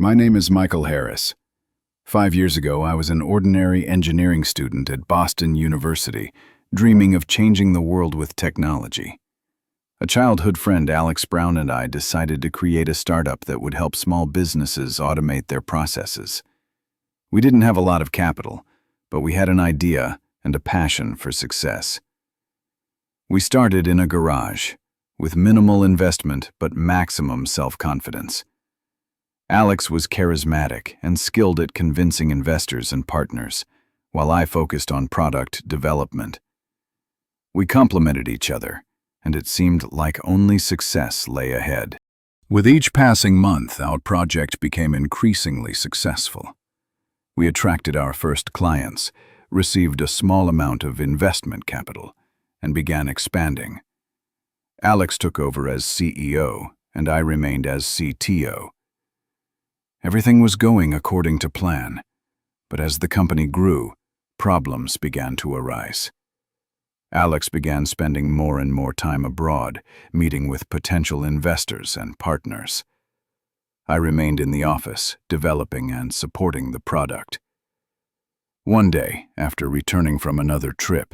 My name is Michael Harris. 5 years ago, I was an ordinary engineering student at Boston University, dreaming of changing the world with technology. A childhood friend, AlexBrown, and I decided to create a startup that would help small businesses automate their processes. We didn't have a lot of capital, but we had an idea and a passion for success. We started in a garage, with minimal investment but maximum self-confidence. Alex was charismatic and skilled at convincing investors and partners, while I focused on product development. We complemented each other, and it seemed like only success lay ahead. With each passing month, our project became increasingly successful. We attracted our first clients, received a small amount of investment capital, and began expanding. Alex took over as CEO, and I remained as CTO. Everything was going according to plan, but as the company grew, problems began to arise. Alex began spending more and more time abroad, meeting with potential investors and partners. I remained in the office, developing and supporting the product. One day, after returning from another trip,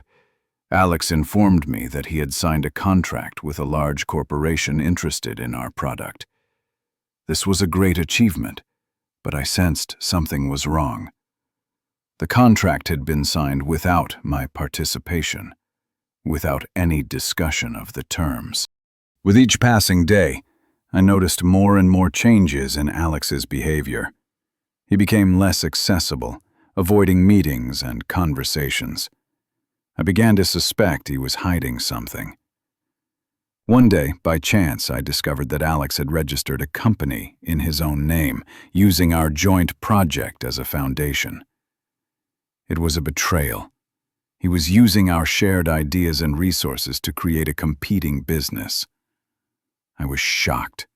Alex informed me that he had signed a contract with a large corporation interested in our product. This was a great achievement, but I sensed something was wrong. The contract had been signed without my participation, without any discussion of the terms. With each passing day, I noticed more and more changes in Alex's behavior. He became less accessible, avoiding meetings and conversations. I began to suspect he was hiding something. One day, by chance, I discovered that Alex had registered a company in his own name, using our joint project as a foundation. It was a betrayal. He was using our shared ideas and resources to create a competing business. I was shocked.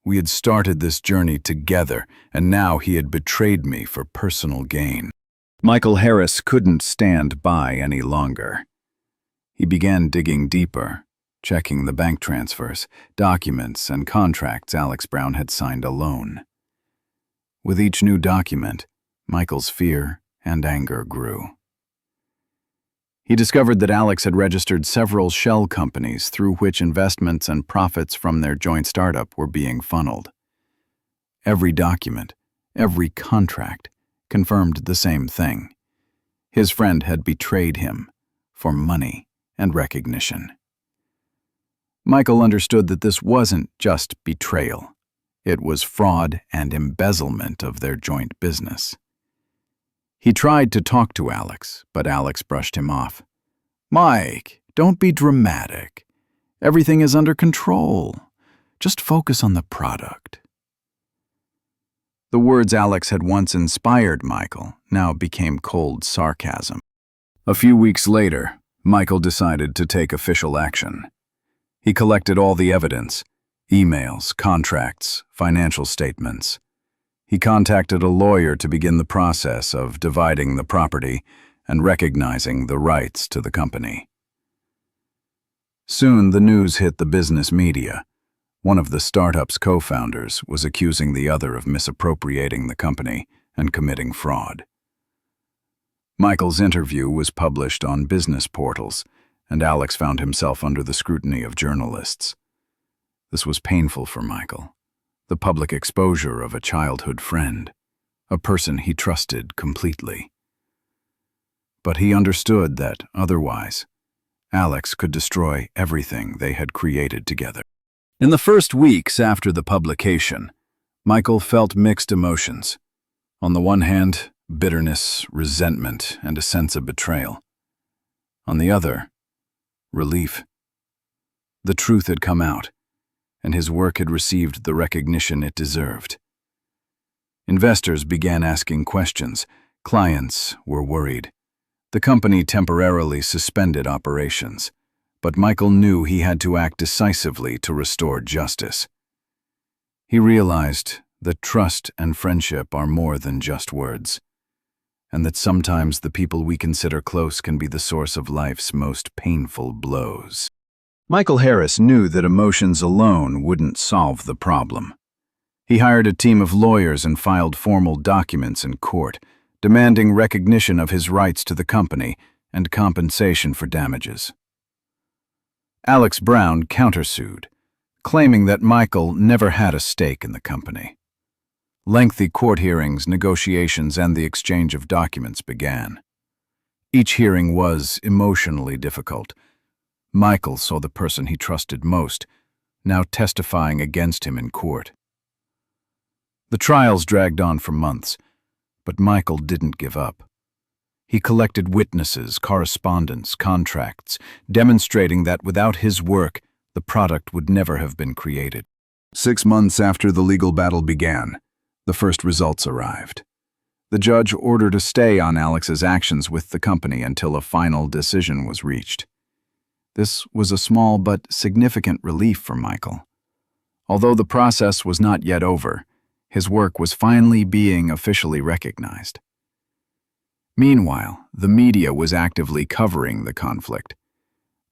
We had started this journey together, and now he had betrayed me for personal gain. Michael Harris couldn't stand by any longer. He began digging deeper, checking the bank transfers, documents, and contracts AlexBrown had signed alone. With each new document, Michael's fear and anger grew. He discovered that Alex had registered several shell companies through which investments and profits from their joint startup were being funneled. Every document, every contract, confirmed the same thing. His friend had betrayed him for money and recognition. Michael understood that this wasn't just betrayal. It was fraud and embezzlement of their joint business. He tried to talk to Alex, but Alex brushed him off. "Mike, don't be dramatic. Everything is under control. Just focus on the product." The words Alex had once inspired Michael now became cold sarcasm. A few weeks later, Michael decided to take official action. He collected all the evidence: emails, contracts, financial statements. He contacted a lawyer to begin the process of dividing the property and recognizing the rights to the company. Soon the news hit the business media. One of the startup's co-founders was accusing the other of misappropriating the company and committing fraud. Michael's interview was published on business portals, and Alex found himself under the scrutiny of journalists. This was painful for Michael. The public exposure of a childhood friend, a person he trusted completely. But he understood that, otherwise, Alex could destroy everything they had created together. In the first weeks after the publication, Michael felt mixed emotions. On the one hand, bitterness, resentment, and a sense of betrayal. On the other, relief. The truth had come out, and his work had received the recognition it deserved. Investors began asking questions. Clients were worried. The company temporarily suspended operations, but Michael knew he had to act decisively to restore justice. He realized that trust and friendship are more than just words, and that sometimes the people we consider close can be the source of life's most painful blows. Michael Harris knew that emotions alone wouldn't solve the problem. He hired a team of lawyers and filed formal documents in court, demanding recognition of his rights to the company and compensation for damages. AlexBrown countersued, claiming that Michael never had a stake in the company. Lengthy court hearings, negotiations, and the exchange of documents began. Each hearing was emotionally difficult. Michael saw the person he trusted most, now testifying against him in court. The trials dragged on for months, but Michael didn't give up. He collected witnesses, correspondence, contracts, demonstrating that without his work, the product would never have been created. 6 months after the legal battle began, the first results arrived. The judge ordered a stay on Alex's actions with the company until a final decision was reached. This was a small but significant relief for Michael. Although the process was not yet over, his work was finally being officially recognized. Meanwhile, the media was actively covering the conflict.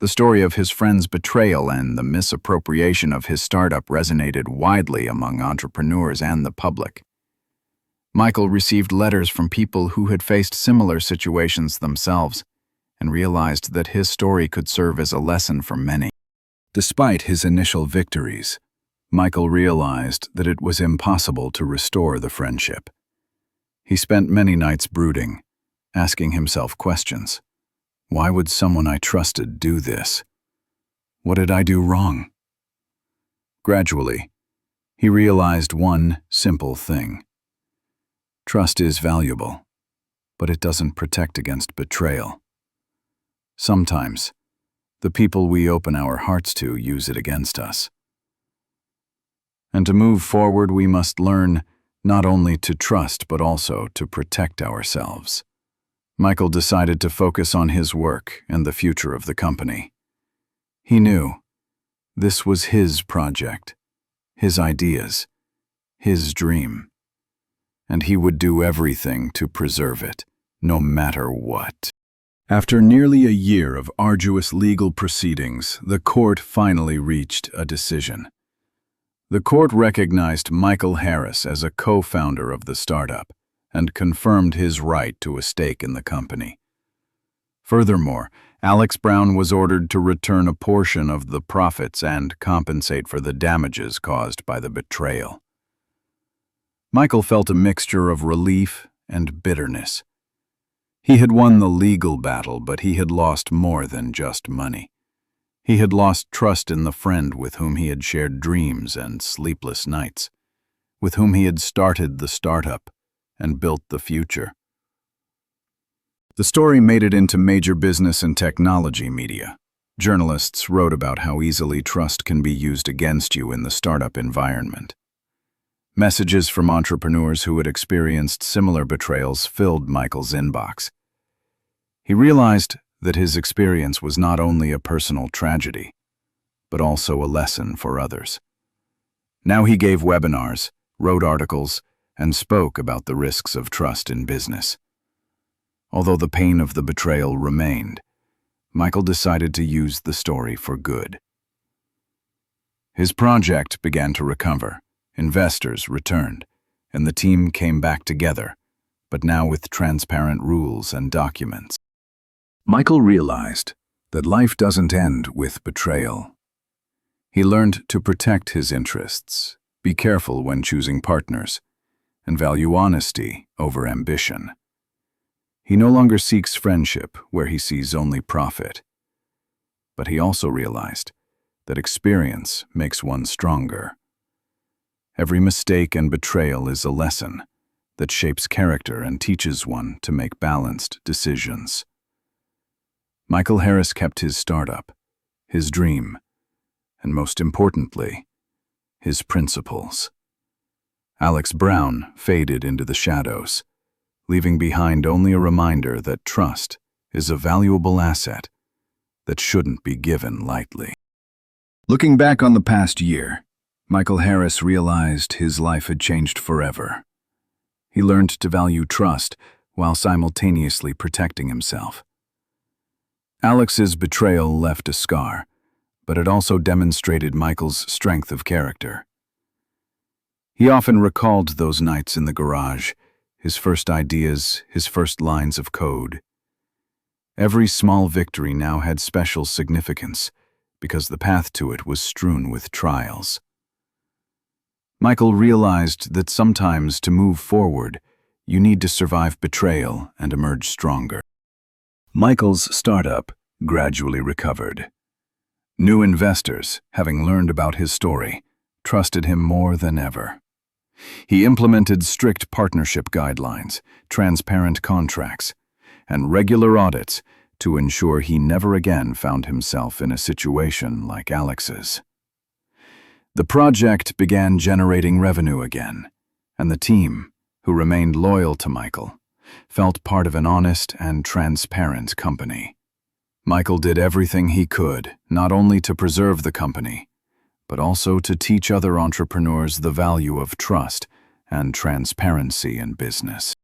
The story of his friend's betrayal and the misappropriation of his startup resonated widely among entrepreneurs and the public. Michael received letters from people who had faced similar situations themselves and realized that his story could serve as a lesson for many. Despite his initial victories, Michael realized that it was impossible to restore the friendship. He spent many nights brooding, asking himself questions. Why would someone I trusted do this? What did I do wrong? Gradually, he realized one simple thing. Trust is valuable, but it doesn't protect against betrayal. Sometimes, the people we open our hearts to use it against us. And to move forward, we must learn not only to trust but also to protect ourselves. Michael decided to focus on his work and the future of the company. He knew this was his project, his ideas, his dream, and he would do everything to preserve it, no matter what. After nearly a year of arduous legal proceedings, the court finally reached a decision. The court recognized Michael Harris as a co-founder of the startup and confirmed his right to a stake in the company. Furthermore, AlexBrown was ordered to return a portion of the profits and compensate for the damages caused by the betrayal. Michael felt a mixture of relief and bitterness. He had won the legal battle, but he had lost more than just money. He had lost trust in the friend with whom he had shared dreams and sleepless nights, with whom he had started the startup and built the future. The story made it into major business and technology media. Journalists wrote about how easily trust can be used against you in the startup environment. Messages from entrepreneurs who had experienced similar betrayals filled Michael's inbox. He realized that his experience was not only a personal tragedy, but also a lesson for others. Now he gave webinars, wrote articles, and spoke about the risks of trust in business. Although the pain of the betrayal remained, Michael decided to use the story for good. His project began to recover, investors returned, and the team came back together, but now with transparent rules and documents. Michael realized that life doesn't end with betrayal. He learned to protect his interests, be careful when choosing partners, and value honesty over ambition. He no longer seeks friendship where he sees only profit. But he also realized that experience makes one stronger. Every mistake and betrayal is a lesson that shapes character and teaches one to make balanced decisions. Michael Harris kept his startup, his dream, and most importantly, his principles. AlexBrown faded into the shadows, leaving behind only a reminder that trust is a valuable asset that shouldn't be given lightly. Looking back on the past year, Michael Harris realized his life had changed forever. He learned to value trust while simultaneously protecting himself. Alex's betrayal left a scar, but it also demonstrated Michael's strength of character. He often recalled those nights in the garage, his first ideas, his first lines of code. Every small victory now had special significance, because the path to it was strewn with trials. Michael realized that sometimes to move forward, you need to survive betrayal and emerge stronger. Michael's startup gradually recovered. New investors, having learned about his story, trusted him more than ever. He implemented strict partnership guidelines, transparent contracts, and regular audits to ensure he never again found himself in a situation like Alex's. The project began generating revenue again, and the team, who remained loyal to Michael, felt part of an honest and transparent company. Michael did everything he could, not only to preserve the company, but also to teach other entrepreneurs the value of trust and transparency in business.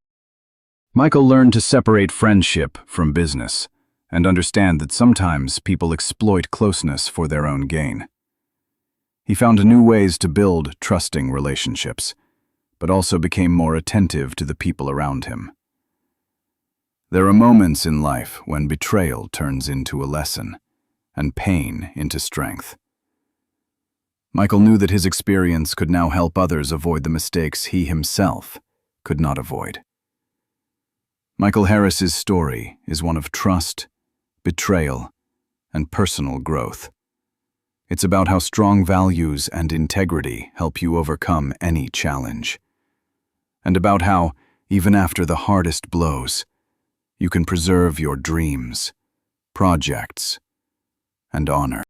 Michael learned to separate friendship from business and understand that sometimes people exploit closeness for their own gain. He found new ways to build trusting relationships, but also became more attentive to the people around him. There are moments in life when betrayal turns into a lesson and pain into strength. Michael knew that his experience could now help others avoid the mistakes he himself could not avoid. Michael Harris's story is one of trust, betrayal, and personal growth. It's about how strong values and integrity help you overcome any challenge, and about how, even after the hardest blows, you can preserve your dreams, projects, and honor.